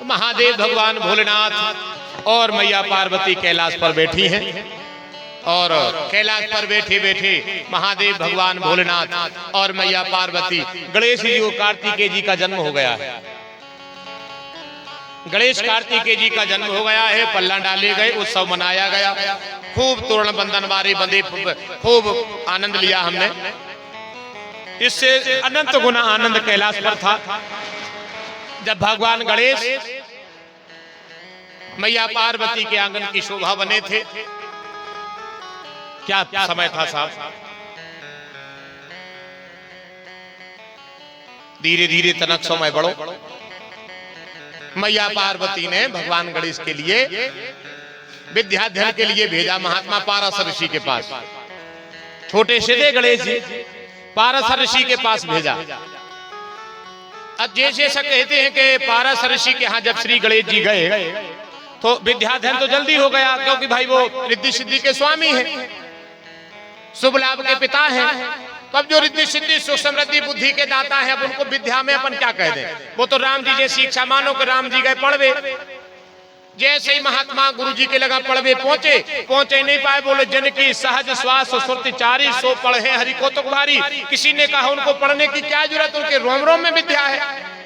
महादेव भगवान भोलेनाथ और मैया पार्वती कैलाश पर बैठी हैं और कैलाश पर बैठे बैठे महादेव भगवान भोलेनाथ और मैया पार्वती गणेश जी को कार्तिकेय जी का जन्म हो गया है। गणेश कार्तिकेय जी का जन्म हो गया है। पल्ला डाले गए, उत्सव मनाया गया, खूब तोरण बंधन वारे बंधे, खूब आनंद लिया हमने। इससे अनंत गुना आनंद कैलाश पर था जब भगवान गणेश मैया पार्वती के आंगन की शोभा बने थे। क्या समय था साहब। धीरे धीरे तनक समय बढ़ो। मैया पार्वती ने भगवान गणेश के लिए विद्याध्ययन के लिए भेजा महात्मा पाराशर ऋषि के पास। छोटे से थे गणेश जी, पाराशर ऋषि के पास भेजा। अब जैसे ऐसा कहते हैं कि पाराशर ऋषि के यहाँ जब श्री गणेश जी गए तो विद्याध्ययन तो जल्दी हो गया, क्योंकि भाई वो रिद्धि सिद्धि के स्वामी हैं, शुभ लाभ के पिता हैं। तो अब जो रिद्धि सिद्धि सुख समृद्धि बुद्धि के दाता है, अब उनको विद्या में अपन क्या कह दें। वो तो राम जी जैसी इच्छा, मानो कि राम जी गए पढ़वे, जैसे ही महात्मा गुरु जी के लगा पढ़वे पहुंचे नहीं पाए। बोले जन की सहज श्वास सुरति चारी सो पढ़े हरि को तो भारी। किसी ने कहा उनको पढ़ने की क्या जरूरत, उनके रोम रोम में विद्या है।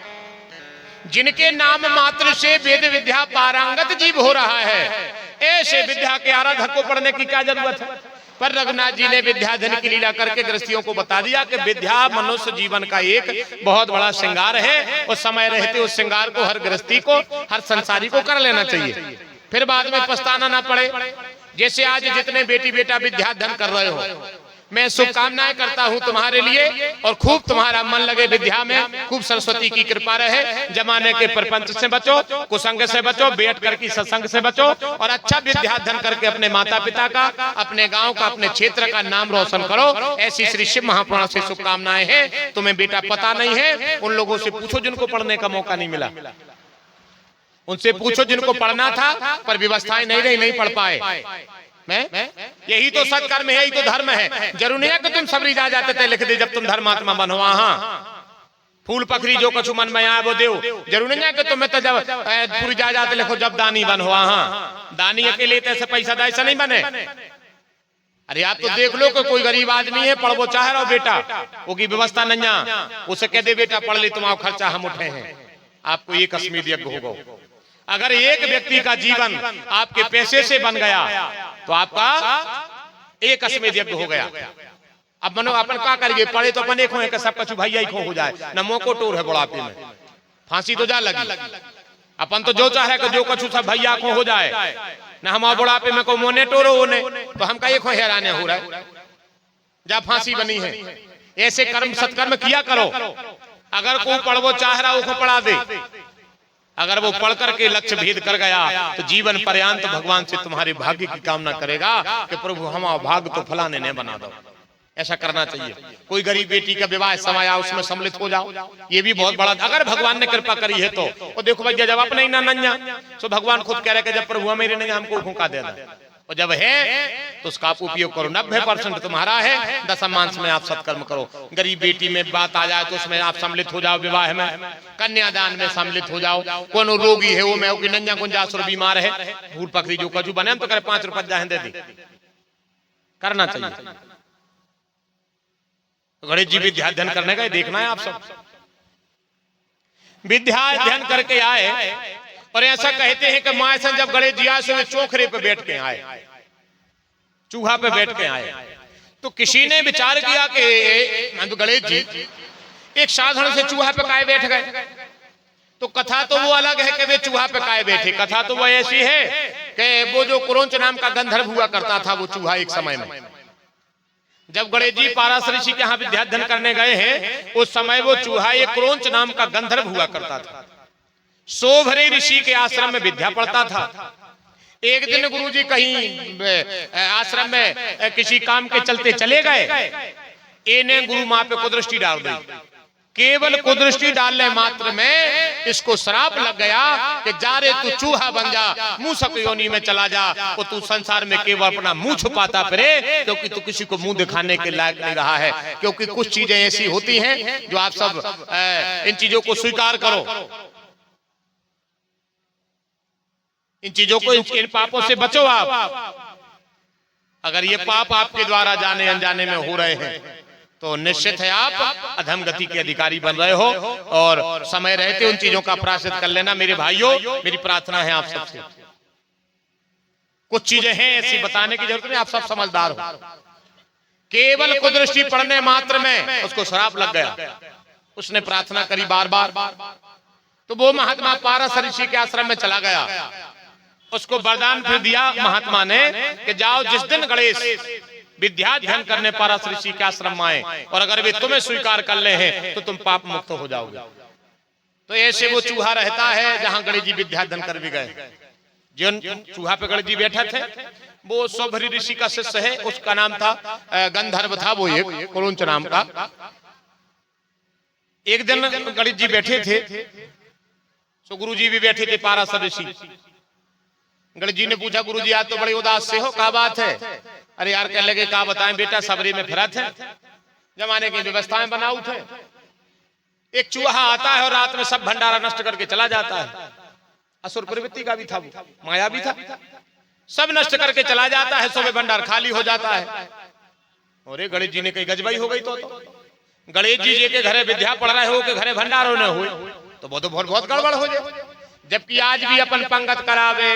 जिनके नाम मात्र से वेद विद्या पारंगत जीव हो रहा है, ऐसे विद्या के आराधक को पढ़ने की क्या जरूरत है। पर रघुनाथ जी ने विद्याधन की लीला करके गृहस्थियों को बता दिया कि विद्या मनुष्य जीवन का एक बहुत बड़ा श्रृंगार है और समय रहते उस श्रृंगार को हर गृहस्थी को, हर संसारी को कर लेना चाहिए, फिर बाद में पछताना ना पड़े। जैसे आज जितने बेटी बेटा विद्याधन कर रहे हो, मैं शुभकामनाएं करता हूं तुम्हारे लिए और खूब तुम्हारा मन लगे विद्या में, खूब सरस्वती की कृपा रहे। जमाने के प्रपंच से बचो, कुसंग से बचो, बैठ कर की सत्संग से बचो और अच्छा विद्याधन करके अपने माता पिता का, अपने गांव का, अपने क्षेत्र का नाम रोशन करो। ऐसी श्री शिव महापुराण से शुभकामनाएं हैं। तुम्हें बेटा पता नहीं है, उन लोगों से पूछो जिनको पढ़ने का मौका नहीं मिला, उनसे पूछो जिनको पढ़ना था पर व्यवस्थाएं नहीं रही, नहीं पढ़ पाए। यही तो सत्कर्म है, यही तो धर्म है। जरूर नहीं है कि तुम सबरी जा जाते थे लिख दे जब तुम धर्मात्मा बनो। हाँ, फूल पखरी जो कछु मन में आए वो देव। जरूर नहीं है कि तुम्हें तो जब पूरी जा जाते लिखो जब दानी बन हुआ। हाँ, दानी अकेले ऐसे पैसा दा ऐसा नहीं बने। अरे आप तो देख लो कि कोई गरीब आदमी है, पढ़वो चाह रहा हो बेटा, वो की व्यवस्था नहीं, उसे कह दे बेटा पढ़ ले, तुम्हारा खर्चा हम उठे हैं। आपको एक अश्वमेध यज्ञ होगा। अगर एक व्यक्ति का जीवन आपके पैसे से बन गया तो आपका एक अश्वमेध यज्ञ हो गया। अब मनो अपन क्या करिए, पढ़े तो अपन एक हो कि सब कछु भैया ही खो हो जाए, न मोको टोर है बुढ़ापे में, फांसी तो जा लगी। अपन तो जो चाहे कि जो कछु सब भैया खो हो जाए, न हमारा बुढ़ापे में को मोने टोरो होने, तो हमका एक हो हैराने हो रहा है जब फांसी बनी है। ऐसे कर्म सत्कर्म किया करो। अगर कोई पढ़वो चाह रहा उसको पढ़ा दे, अगर वो पढ़ करके लक्ष्य भेद कर गया तो जीवन पर्यंत भगवान से तुम्हारे भाग्य की कामना करेगा कि प्रभु हमारा भाग्य तो फलाने ने बना दो। ऐसा करना चाहिए। कोई गरीब बेटी का विवाह समय आया उसमें सम्मिलित हो जाओ, ये भी बहुत बड़ा, अगर भगवान ने कृपा करी है तो। और देखो भैया जब अपने ही ना नन्या तो भगवान खुद कह रहे कि जब प्रभु मेरे नहीं हमको फूंका देना, और जब है तो उसका आप उपयोग करो। 90% तुम्हारा है, दशमांश में आप सत्कर्म करो। गरीब बेटी में बात आ जाए तो उसमें आप सम्मिलित हो जाओ, विवाह में, कन्यादान में सम्मिलित हो जाओ। कौन रोगी है वो मैं नंजा गुंजासुर बीमार है, फूल पकड़ी जो कजू बने तो करे 5 रुपए जाए दे दी, करना चाहिए। गणेश जी विद्या अध्ययन करने का देखना है आप सब। विद्या अध्ययन करके आए और ऐसा कहते हैं कि माँ से जब गणेश जी आए चौखरे पे बैठ के आए, चूहा पे बैठ के आए, तो किसी ने विचार किया कि गणेश जी एक साधारण से चूहा पे काहे बैठ गए। तो कथा तो वो अलग है कि वे चूहा पे काहे बैठे। कथा तो वो ऐसी है कि वो जो कुरोंच नाम का गंधर्व हुआ करता था, वो चूहा एक समय में जब गणेश जी पाराशर ऋषि के यहाँ विद्याध्ययन करने गए हैं, उस समय वो चूहा एक कुरोंच नाम का गंधर्व हुआ करता था। सोभरे ऋषि के आश्रम में विद्या पढ़ता था। एक दिन गुरुजी कहीं आश्रम में किसी काम के चलते चले गए, इन्हें गुरु माँ पे कुदृष्टि डाल दी। केवल कुदृष्टि डालने मात्र में इसको श्राप लग गया कि जा रे तू चूहा बन जा, मूसक योनि में चला जा, और तू संसार में केवल अपना मुंह छुपाता फिरे, क्योंकि तू किसी को मुंह दिखाने के लायक नहीं रहा है। क्योंकि कुछ चीजें ऐसी होती हैं जो आप सब इन चीजों को स्वीकार करो। इन चीजों को, इन पापों से बचो आप। अगर ये पाप आपके द्वारा जाने अनजाने में हो रहे हैं तो निश्चित है आप अधम गति के अधिकारी बन रहे हो, और समय रहते उन चीजों का प्रायश्चित कर लेना। मेरे भाइयों, मेरी प्रार्थना है आप सबसे, कुछ चीजें हैं ऐसी बताने की जरूरत नहीं, आप सब समझदार हो। केवल कुदृष्टि पड़ने मात्र में उसको श्राप लग गया, उसने प्रार्थना करी बार बार, तो वो महात्मा पारस ऋषि के आश्रम में चला गया। उसको वरदान फिर दिया महात्मा ने कि जाओ, जिस दिन गणेश विद्या ध्यान करने पारस ऋषि के आश्रम में आए और अगर वे तुम्हें स्वीकार कर ले हैं तो तुम पाप मुक्त हो जाओगे। तो ऐसे वो चूहा रहता है जहां गणेश जी विद्या ध्यान कर भी गए। जिन चूहा पे गणेश जी बैठे थे वो सौभरी ऋषि का शिष्य है, उसका नाम था गंधर्व था, वो एक कुरुंच नाम का। एक दिन गणेश जी बैठे थे, तो गुरु जी भी बैठे थे, पारस ऋषि। गणेश जी ने पूछा, गुरु जी आज तो बड़े उदास से हो, क्या बात है? अरे यार, कह लगे क्या बताएं बेटा, सबरी में फिरा थे, जमाने की व्यवस्थाएं बनाऊ थे। एक चूहा आता है और रात में सब भंडारा नष्ट करके चला जाता है। असुर प्रवृत्ति का भी था, माया भी था, सब नष्ट करके चला जाता है, सुबह भंडार खाली हो जाता है। अरे गणेश जी ने कही गजबाई हो गई। तो गणेश जी के घरे विद्या पढ़ रहे हो, के घरे भंडार होने हुए तो वो तो बहुत गड़बड़ हो जाए। जबकि आज भी अपन पंगत करावे,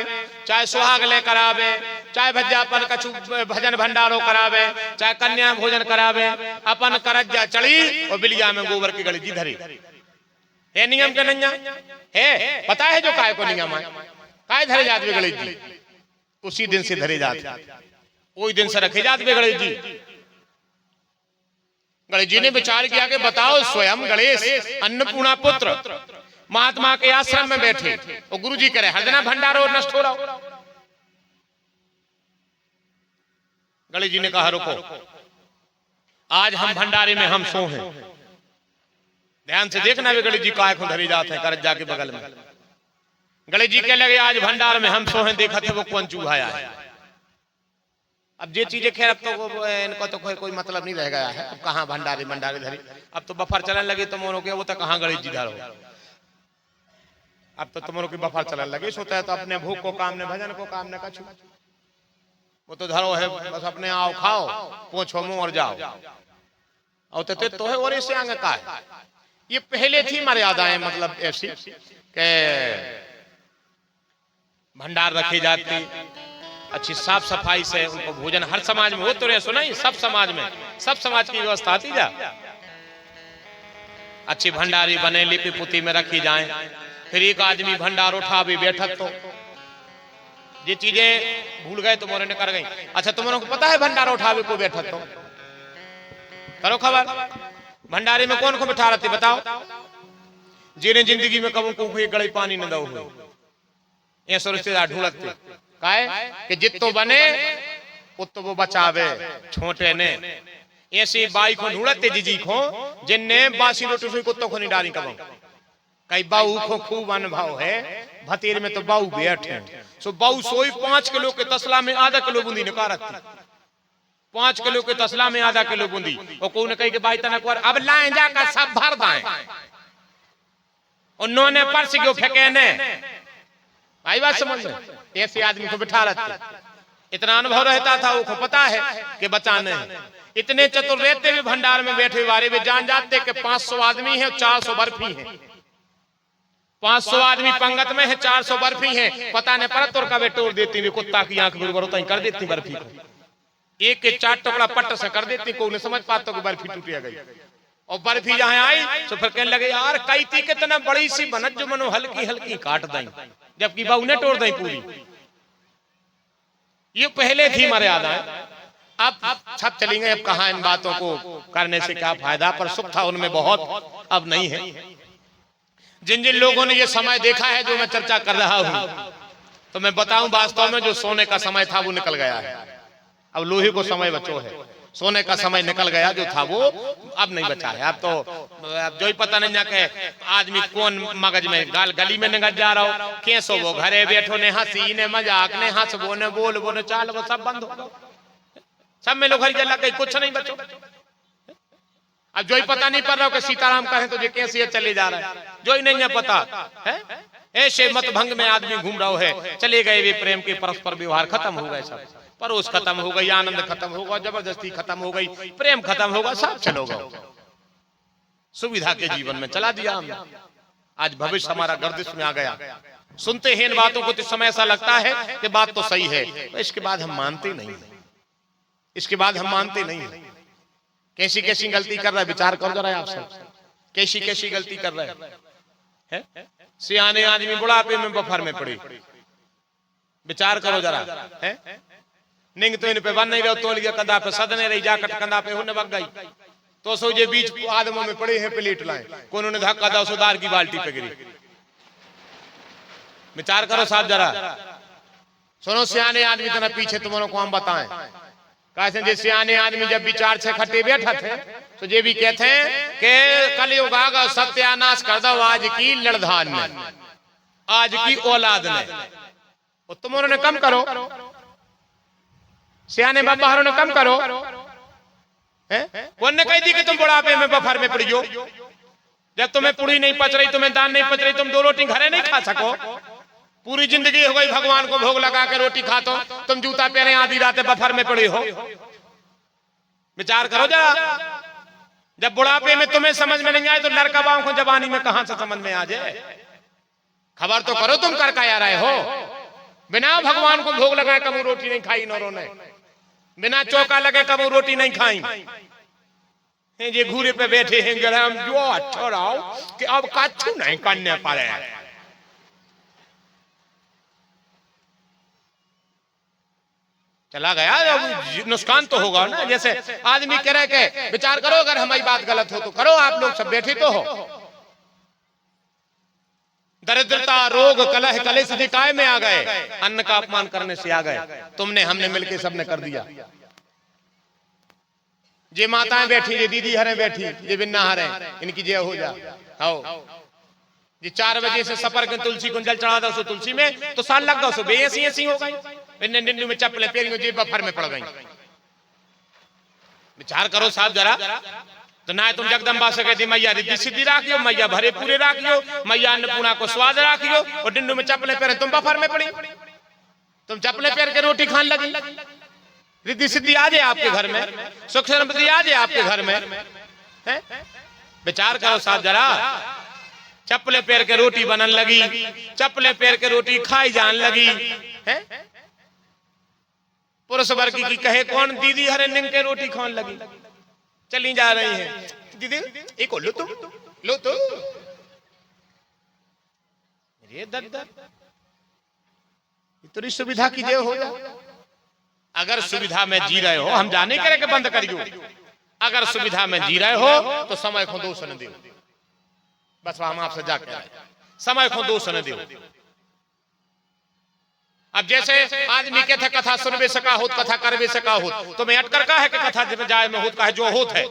चाहे सुहागले करावे, चाहे भज्जापन कछु भजन भंडारो करावे, चाहे कन्या भोजन करावे, अपन करज्जा चढ़ी और बिलिया में गोबर की गणेश जी धरी है। नियम के नैया है, पता है जो काय को नियम है, काय धरे जात वे गणेश जी, उसी दिन से धरे जाते, वही दिन से रखे जाते वे गणेश जी। गणेश जी ने विचार किया कि बताओ, स्वयं गणेश अन्नपूर्णा पुत्र महात्मा के आश्रम में बैठे और गुरु जी करे हर दिन भंडारो नष्ट हो रहा। गणेश जी ने कहा रुको, आज हम भंडारे में हम सो हैं, ध्यान से देखना वे गणेश जी काय को धरे जाते हैं करज्जा के बगल में। गणेश जी कह लगे आज भंडार में हम सो हैं, देखा थे वो कौन चूहा है। अब ये चीजें खैर अब तो इनको तो कोई मतलब नहीं रह गया है, अब कहाँ भंडारे धरी, अब तो बफर चलने लगे तुम के, वो तो कहाँ गणेश जी धरो, अब तो तुम की बफर चलने लगे। सोता है तो अपने भूख को काम ने, भजन को काम ने कछु, वो तो धरो है बस अपने आओ खाओ पोछो मुंह और जाओ। और तो है और इससे आगे का है, ये पहले थी मर्यादाएं, मतलब ऐसी के भंडार रखे जाते, अच्छी साफ सफाई से उनको भोजन हर समाज में हो तो रहे सुना, सब समाज में, सब समाज की व्यवस्था थी जा, अच्छी भंडारी बने लिपि पुती में रखी जाए। फिर एक आदमी भंडार उठा भी बैठक, तो ये चीजें भूल गए तुमने ने कर गई। अच्छा तुमने को पता है भंडारा उठावे को बैठक, तो करो खबर, भंडारे में कौन को बिठा रहते बताओ, जिन्हें जिंदगी में कबू को गड़े पानी न दो, ऐसा रिश्तेदार ढूंढते काहे कि जितो बने उतो वो बचावे छोटे ने। ऐसी बाई को ढूंढते जीजी को जिनने बासी रोटी कुत्तों को नहीं डाली कबू, कई बाऊ को खूब अनुभव है, भतीर में तो बाऊ बैठे, सो बाऊ सोई 5 किलो के तसला में आधा किलो बूंदी निकाल रखती, 5 किलो के तसला में आधा किलो बूंदी, और को ने कही कि भाई तनक अब लाए जाकर सब भर दाएं, उन्होंने पर्स क्यों फेंके ने, भाई बात समझ में, ऐसे आदमी को बिठा रखते, इतना अनुभव रहता था, वो को पता है कि बचाने है। इतने चतुर रहते भी भंडार में बैठे बारे में जान जाते कि 500 आदमी है, 400 बर्फी है, 500 आदमी पंगत में है, 400 बर्फी है, पता नहीं परत और कभी तोड़ देती, कुत्ता की आंख गुरु कर देती बर्फी को, एक के 4 टुकड़ा पट्ट से कर देती, कोई नहीं समझ पाता कि बर्फी टूट गई। और बर्फी जहां आई तो फिर कहने लगे यार कई थी कितना बड़ी सी बनत जो मनो हल्की हल्की काट दी, जबकि बाऊ ने तोड़ दी पूरी। ये पहले थी मर्यादा, अब छप चलेंगे, अब कहां इन बातों को करने से क्या फायदा, पर सुख था उनमें बहुत, अब नहीं है। जिन जिन लोगों ने ये समय देखा है जो मैं चर्चा कर रहा हूं, तो मैं बताऊं वास्तव में जो सोने का समय था वो निकल गया है, अब लोहे को समय बचो है, सोने का समय निकल गया जो था वो अब नहीं बचा है। अब तो अब जो ही पता नहीं जा के आदमी कौन मगज में गली में निकल जा रहा हो, कैसो वो घरे बैठो ने हंसी ने मजाक ने हंसबो ने बोलबो ने चाल वो सब बंद हो, सब में लोग हरी लग गई, कुछ नहीं बचो। अब जो ही पता नहीं पड़ रहा हो कि सीताराम कहे तो ये कैसे चले जा रहा है, जो ही नहीं है पता है, ऐसे मत भंग में आदमी घूम रहा है, चले गए वे प्रेम के परस्पर व्यवहार खत्म हो गए, सब परोस खत्म हो गई, आनंद खत्म होगा, जबरदस्ती खत्म हो गई, प्रेम खत्म होगा, सब चलो गए, सुविधा के जीवन में चला दिया हमने। आज भविष्य हमारा गर्दिश में आ गया। सुनते हैं इन बातों को तो समय ऐसा लगता है कि बात तो सही है, तो इसके बाद हम मानते नहीं, इसके बाद हम मानते नहीं। कैसी कैसी गलती कर रहा है, विचार करो जरा आप सब, कैसी कैसी गलती कर रहे हैं। सियाने आदमी बुढ़ापे में बफर में पड़ी, विचार करो जरा है। निंग तो इन पे बन नहीं रहो, तोलिया कंधा पे सदने रही, जाकट कंधा पे होने बग गई, तो सो जे बीच आदमों में पड़े हैं, प्लेट लाए, कोई ने धक्का दो, सुधार की बाल्टी पे गिरी। विचार करो साहब जरा, सुनो सियाने आदमी तना पीछे तुम्हारों को हम बताएं, कैसे जे सियाने आदमी जब विचार से खट्टे बैठा थे, तो ये भी कहते हैं कि कलयुग आगा, सत्यानाश कर दो आज की लड़धान ने, आज की औलाद ने, और तुम ने कम करो, सियाने बाबा ने कम करो। कौन ने कह दी कि तुम बुढ़ापे में बफर में पड़ियो, जब तुम्हें पूरी नहीं पच रही, तुम्हें दान नहीं पच रही, तुम 2 रोटी घरे नहीं खा सको, पूरी जिंदगी हो गई भगवान को भोग लगा के रोटी खाते हो, तुम जूता पहने आधी रात बफर में पड़े हो। विचार करो जरा, जब बुढ़ापे में तुम्हें समझ में नहीं आए तो लड़का बाओं को जवानी में कहां से समझ में आ जाए। खबर तो करो, तुम कर क्या रहे हो। बिना भगवान को भोग लगाए कभी रोटी नहीं खाई नौरों ने, बिना चौका लगे कभी रोटी नहीं खाई। ये घूरे पे बैठे हैं हम जो अच्छा रहो कि अब कछु नहीं करने पड़े। चला गया, नुकसान तो होगा ना। जैसे आदमी कह रहे के विचार करो, अगर हमारी बात गलत हो तो करो, आप लोग सब बैठे तो हो। दरिद्रता, रोग, कलह, कलेश निकाय में आ गए, अन्न का अपमान करने से आ गए, तुमने हमने मिलके सबने कर दिया। जे माताएं बैठी, ये दीदी हरे बैठी, ये बिन्ना हरे, इनकी जय हो जा। आओ जी 4 बजे से सफर के तुलसी को जल चढ़ा दो, सो तुलसी में तो साल लग गो, सो बेसी ऐसी हो गई, इन्हें निन्नू में चप्पलें पेरी जेब बफर में पड़ गई। विचार करो साहब जरा, तो ना तुम जगदम्बा से कहती मैया रिद्धि सिद्धि राखियो, मैया भरे पूरे राखियो, मैया अन्नपूर्णा को स्वाद राखियो, और डिंडू में चप्पलें पहने तुम बफर में पड़ी, तुम चप्पलें पहन के रोटी खाने लगी। रिद्धि सिद्धि आ जाए आपके घर में, सुख समृद्धि आ जाए आपके घर में। विचार करो साहब जरा, चप्पलें पैर के रोटी बनन लगी, चप्पलें पैर के रोटी खाई जान लगी है। पुरुष वर्ग की कहे कौन, दीदी हरे निंग के रोटी खाने लगी, चली जा रही है दीदी एक लो तुम, लो तो ये दद्दर इतनी सुविधा कीजिए हो जाए। अगर सुविधा में जी रहे हो, हम जाने करे के बंद करियो, अगर सुविधा में जी रहे हो तो समय को दोष न दो, बस हम आपसे जाकर समय को दोष न दो। अब जैसे आदमी कहते कथा सुनबे सका होत, कथा करबे सका होत, तो मैं अटकर का है कि कथा जब जाए में होत का है, जो होत है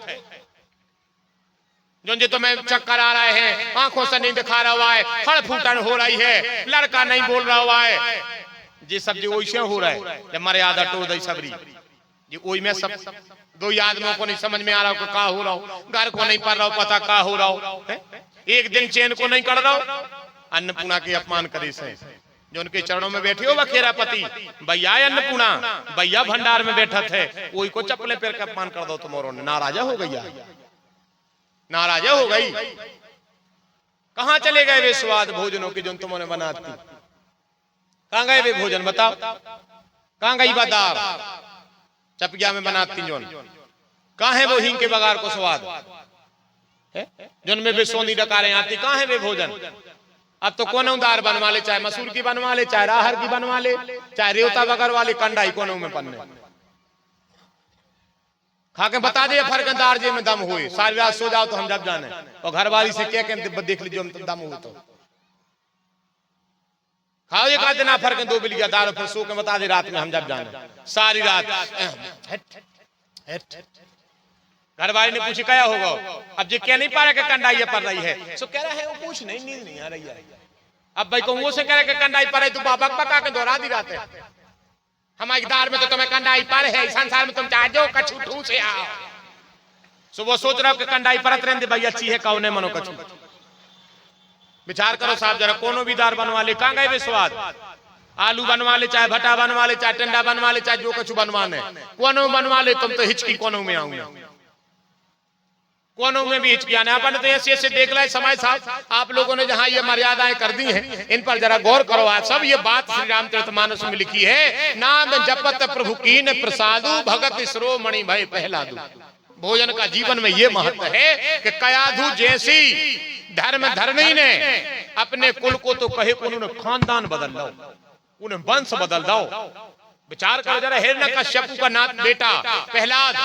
जो तुम्हें चक्कर आ रहे हैं, आंखों से नहीं दिखा रहा हुआ है, फड़ फूटन हो रही है, लड़का नहीं बोल रहा हुआ है, ये सब जो वैसे हो रहा है, जब मर्यादा टो दई सबरी जी वही में सब 2 आदमियों को नहीं समझ में आ रहा हो का हो रहा हो, घर को नहीं पढ़ रहा हो, पता का हो रहा हो, एक दिन चैन को नहीं कर रहा हो। अन्नपूर्णा के अपमान करे से, जो उनके चरणों में बैठे हो बखेरा पति भैया, अन्नपूर्णा भैया भंडार में बैठा थे, वही को चप्पलें पैर के अपमान कर दो, तुम्हारों ने नाराजा हो गई, नाराजा हो गई। कहां चले गए वे स्वाद भोजनों की जो तुमने बनाती, कहां गए वे भोजन बताओ, कहां गई बादार चपगिया में बनाती जोन, कहां है वो हींग के बगार को स्वाद जिनमें वे सोनी डकारें आती, कहां है वे भोजन। अब तो कोनों दार बनवा ले, चाहे मसूर की बनवा ले, चाहे राहर की बनवा ले, चाहे रेवता बगर वाले, कंडाई कोनों में पन्ने खा के बता दे फरकंदार जी में दम हुए, सारी रात सो जाओ तो हम जब जाने, और घर वाली से क्या कहते देख लीजिए हम दम हुए तो खाओ एक आध दिन फर्क 2 बिलिया दारू, फिर सो के बता दे रात में हम जब जाने, सारी रात। घर वाली ने पूछी क्या होगा, अब जो क्या नहीं पा रहा कि कंडाई पड़ रही है, सो कह रहा है वो पूछ नहीं, नींद नहीं आ रही है। अब भाई को से कह रहा कि कंडाई पड़ रही, तू बाबा पका के दोहरा दी रात है, हमारे दार में तो तुम्हें कंडाई पर है, संसार में तुम चाहे जो कछु ठू से आओ। सुबह सोच रहा हो कि कंडाई परत रहने भाई अच्छी है, कौन है मनो कछु। विचार करो साहब जरा, कोनो भी दार बनवा ले, कहाँ गए वे स्वाद? आलू बनवा ले, चाहे भटा बनवा ले, चाहे टिंडा बनवा ले, चाहे जो कुछ बनवाने, कोनो बनवा ले, तुम तो हिचकी कोनो में आऊंगा, कोनों में भी हिचकी आने। अपन तो ऐसे ऐसे देख रहे समय साहब, आप लोगों ने जहां ये मर्यादाएं कर दी हैं, इन पर जरा गौर करो आप सब। ये बात श्री रामचरितमानस में लिखी है, नाम जपत प्रभु कीन प्रसादु, भगत श्रोमणि भय पहलादु। भोजन का जीवन में ये महत्व है कि कयाधु जैसी धर्म धर्मी ने अपने कुल को तो कहे को उन्होंने खानदान बदल दो, उन्हें वंश बदल दो। विचार करो जरा, हिरण्यकश्यप का नाथ बेटा प्रहलाद,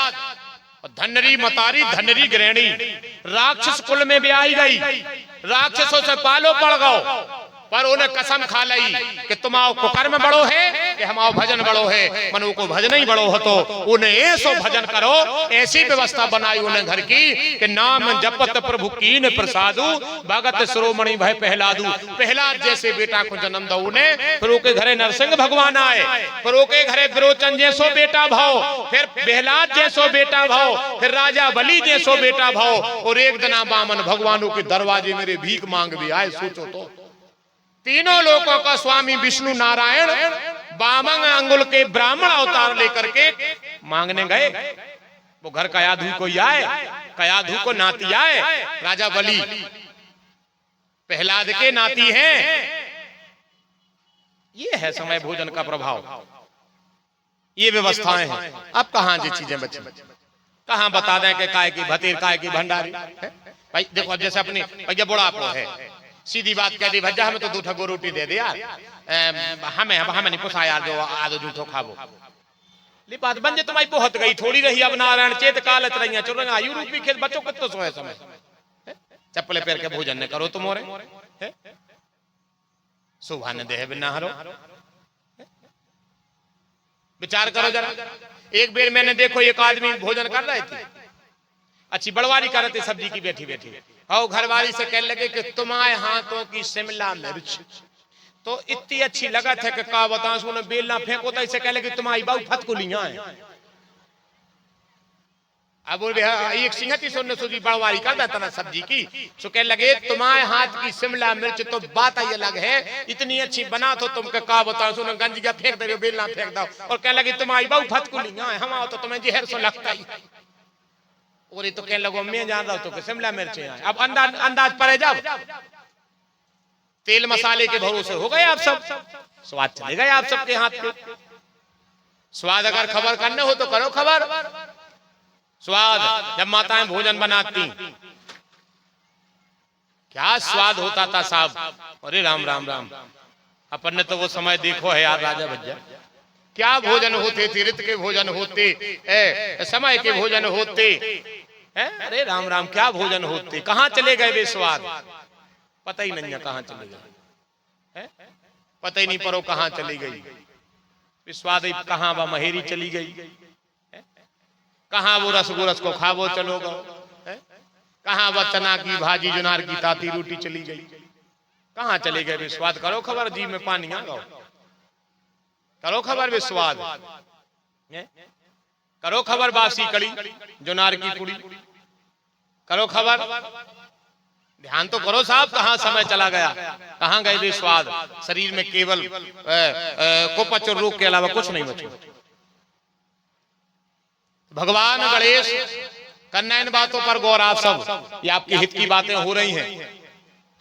धनरी मतारी धनरी गृहिणी, राक्षस कुल में भी आई गई, राक्षसों से पालो पड़ गओ, पर उन्हें कसम खा लई कि तुमाओ कुकर्म बड़ो है कि हमाओ भजन बड़ो है। मनु को भजन ही बड़ो हो तो उन्हें ऐसो भजन करो, ऐसी व्यवस्था बनाई उन्हें घर की कि नाम जपत प्रभु कीन प्रसादु, भगत श्रोमणि भय पहलादु। प्रहलाद जैसे बेटा को जन्म दो उन्हें, फिर के घरे नरसिंह भगवान आए, फिर के घरे विरोचन जैसो बेटा भाव, फिर प्रहलाद जैसो बेटा भाव, फिर राजा बलि जैसो बेटा भाव, और एक दिना बामन भगवानों के दरवाजे मेरे भीख मांग भी आए। सोचो तो, तीनों लोकों का स्वामी विष्णु नारायण बामन अंगुल के ब्राह्मण अवतार लेकर के मांगने गए। वो घर कयाधु को आए, कयाधु को नाती आए, राजा बलि प्रहलाद के नाती हैं। ये है समय भोजन का प्रभाव, ये व्यवस्थाएं हैं। अब कहां ये चीजें बची, कहां बता दें कि काय की भतीर काय की भंडारी। भाई देखो, अब जैसे अपनी भैया बुढ़ापो है, सीधी बात कह दी, भज्जा हमें तो 2 ठगो रोटी दे दे यार, हमें नहीं पोसा यार, जो आदो जूठो खाबो। ले बात बन जे तुम्हारी बहुत गई, थोड़ी रही अब नारायण चेत कालत रही चल रही आयु रूपी खेत बच्चों कितो सोए समय, चप्पले पैर के भोजन ने करो तुम रे, सुबह ने देह बिना हरो। विचार करो जरा, एक बेर मैंने देखो एक आदमी भोजन कर रहे थे, अच्छी बड़वारी कर रहे थे सब्जी की, बैठी बैठी और घरवाली से कहने लगे कि तुम्हारे हाथों की शिमला मिर्च तो इतनी अच्छी लगा था कि का बताऊं, उसने बेलना फेंको तो इसे कहने लगे तुम्हारी बाऊ फतकुलियां हैं। अब बोल एक सिंहती सुनने सुधी बड़वारी कर देता ना सब्जी की, सो कहने लगे तुम्हारे हाथ की शिमला मिर्च तो बात ही अलग है, इतनी अच्छी बना तो तुमके का बताओ, सुनो गंजिया फेंक दे, बेलना फेंक दो, और कहने लगे तुम्हारी बाऊ फतकुलियां हैं, हम तो तुम्हें जहर सो लगता ही। और ये तो कहने लगो मैं जान रहा हूं तो शिमला मिर्च है। अब अंदाज पड़े, जब तेल मसाले के भरोसे हो गए आप सब, स्वाद चले गए आप सबके हाथ पे। स्वाद अगर खबर करने हो तो करो खबर। स्वाद जब माताएं भोजन बनाती क्या स्वाद होता था साहब, अरे राम राम राम। अपन ने तो वो समय देखो है यार, राजा भज्जा क्या भोजन होते थे, ऋत के भोजन होते, समय के भोजन होते, अरे राम राम क्या भोजन होते। कहां चले गए वे स्वाद, पता ही नहीं है कहां चले गए, पता ही नहीं परो कहां चली गई स्वाद, कहां वह महेरी चली गई, कहां वो रसगोरस को खावो चलो गो, कहां वह चना की भाजी जुनार की ताती रोटी चली गई, कहां चले गए वे स्वाद। करो खबर, जी में पानी आ गो, करो खबर वे स्वाद, करो खबर बासी कड़ी जुनार की कुड़ी, करो खबर, ध्यान तो करो साहब कहां समय चला गया, कहां गए वे स्वाद। शरीर में केवल कुपच और रोग के अलावा कुछ नहीं बचा। भगवान गणेश करना इन बातों पर गौर आप सब, ये आपकी हित की बातें हो रही हैं।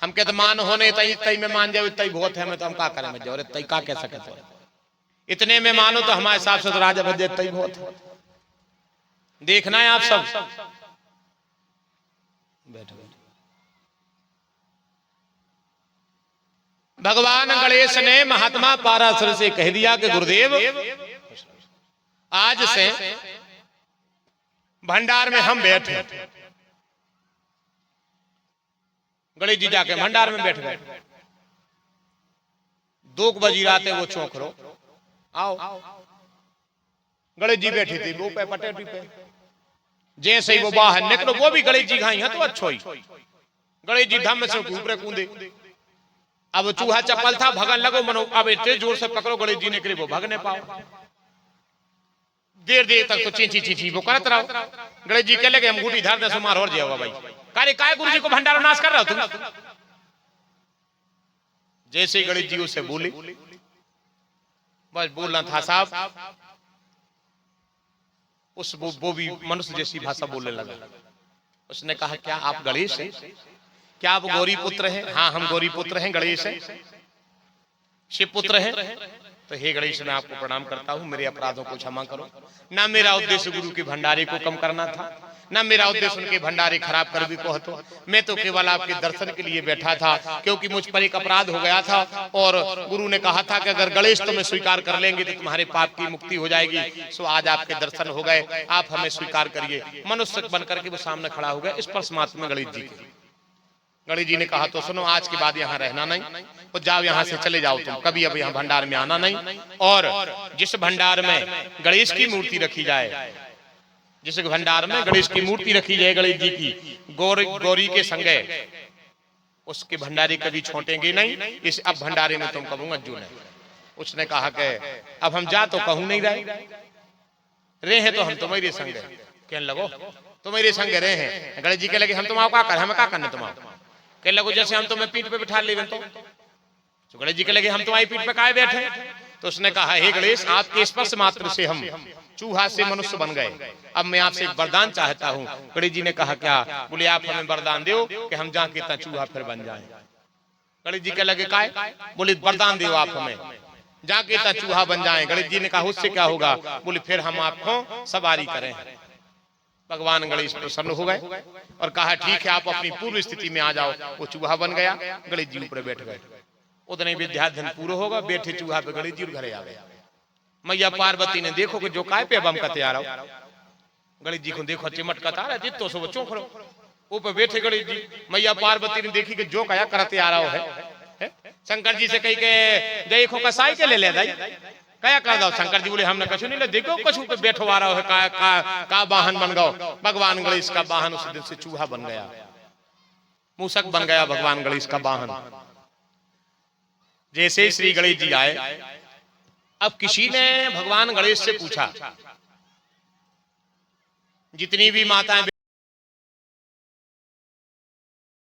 हम कहते मान होने तई तई में मान जाओ, इतना बहुत है, मैं तो हम क्या करें, मैं जो तई का कह सकते, इतने में मानो तो हमारे हिसाब से तो राजा भज्जे इतना ही बहुत है। देखना है आप सब, बैठो। भगवान गणेश ने महात्मा पाराशर से कह दिया कि गुरुदेव आज से भंडार में हम बैठे। गणेश जी जाके भंडार में बैठ गए। 2 बजी रात है, वो चौंकरो आओ। गणेश जी बैठी थी वो पे पटेटी पे, जैसे ही वो बाहर निकलो, वो भी गणेश जी घाई है तो अच्छो ही। गणेश जी धम से ऊपर कूदे, अब चूहा चप्पल था, भगन लगो मनो, अब इतने जोर से पकड़ो गणेश जी ने करे वो भगने पाओ। देर देर तक तो चींची चींची वो करत रहो। गणेश जी कह लगे हम गुटी धारने से मार हो जाएगा भाई, कार्य काय गुरु जी को भंडारा नाश कर रहा हो तुम, जैसे ही गणेश जी उसे बोले, बस बोलना था साहब, उस वो भी मनुष्य जैसी भाषा बोलने लगा। उसने कहा क्या आप गणेश हैं? क्या आप गौरी पुत्र हैं? हाँ हम गौरी पुत्र हैं, गणेश हैं, शिव पुत्र हैं। तो हे गणेश मैं आपको प्रणाम करता हूँ, मेरे अपराधों को क्षमा करो। ना मेरा उद्देश्य गुरु के भंडारे को कम करना था, ना मेरा उद्देश्य उनके भंडारे खराब कर भी को तो मैं तो केवल आपके दर्शन के लिए बैठा था, क्योंकि मुझ पर एक अपराध हो गया था और गुरु ने कहा था कि अगर गणेश तुम्हें स्वीकार कर लेंगे तो तुम्हारे पाप की मुक्ति हो जाएगी। सो आज आपके दर्शन हो गए, आप हमें स्वीकार करिए। मनुष्य बनकर के वो सामने खड़ा हो गया, इस पर परमात्मा गणेश जी के। गणेश जी ने कहा तो सुनो, आज के बाद यहाँ रहना नहीं, तो जाओ यहाँ से चले जाओ, तुम कभी अब यहाँ भंडार में आना नहीं। और जिस भंडार में गणेश की मूर्ति रखी जाए, जिस भंडार में गणेश की मूर्ति रखी जाए गणेश जी की गौरी के संगे, उसके भंडारे कभी छोटेंगे नहीं। इस अब भंडारे में तुम कहूंगा जो नहीं। उसने कहा कि अब हम जा तो कहूं नहीं रहे हैं, तो हम तुम्हारे संग कहने लगो तुम्हारे संग रहे हैं। गणेश जी के लगे हम तुम क्या कर, हमें क्या करने तुम कहने लगो, जैसे हम तुम्हें पीठ पे बिठा ले तो गणेश जी के लगे हम तुम्हारी पीठ पे काहे बैठे। तो उसने कहा हे गणेश आपके स्पर्श मात्र से हम चूहा से मनुष्य बन गए, अब मैं आपसे एक वरदान चाहता हूँ। गणेश जी ने कहा क्या? बोले आप हमें वरदान दो कि हम जाके इतना चूहा फिर बन जाए। गणेश जी के लगे काय? बोले वरदान दो आप हमें, जाके इतना चूहा बन जाए। गणेश जी ने कहा उससे क्या होगा? बोले फिर हम आपको सवारी करें। भगवान गणेश प्रसन्न हो गए और कहा ठीक है आप अपनी पूर्व स्थिति में आ जाओ। वो चूहा बन गया, गणेश जी ऊपर बैठ गए। उतने विद्याधन पूरा होगा, बैठे चूहा पे गणेश जी घरे आ गए। मैया पार्वती ने देखो कि जो काय पे बम का तैयार हो, गणेश जी को देखो चिमट का तारा जितो सो बच्चों खड़ो ऊपर बैठे गणेश जी। मैया पार्वती ने देखी कि जो कया करते आ रहा है। शंकर जी से कही के देखो कसाई के ले दाई क्या कर दो। शंकर जी बोले हमने कछु नहीं ले, देखो कछु पे बैठो आ रहा है का वाहन बन गयो। भगवान गणेश का वाहन उस दिन से चूहा बन गया, मूसक बन गया भगवान गणेश का वाहन। जैसे श्री गणेश जी आए, अब किसी ने भगवान गणेश से पूछा, जितनी भी माताएं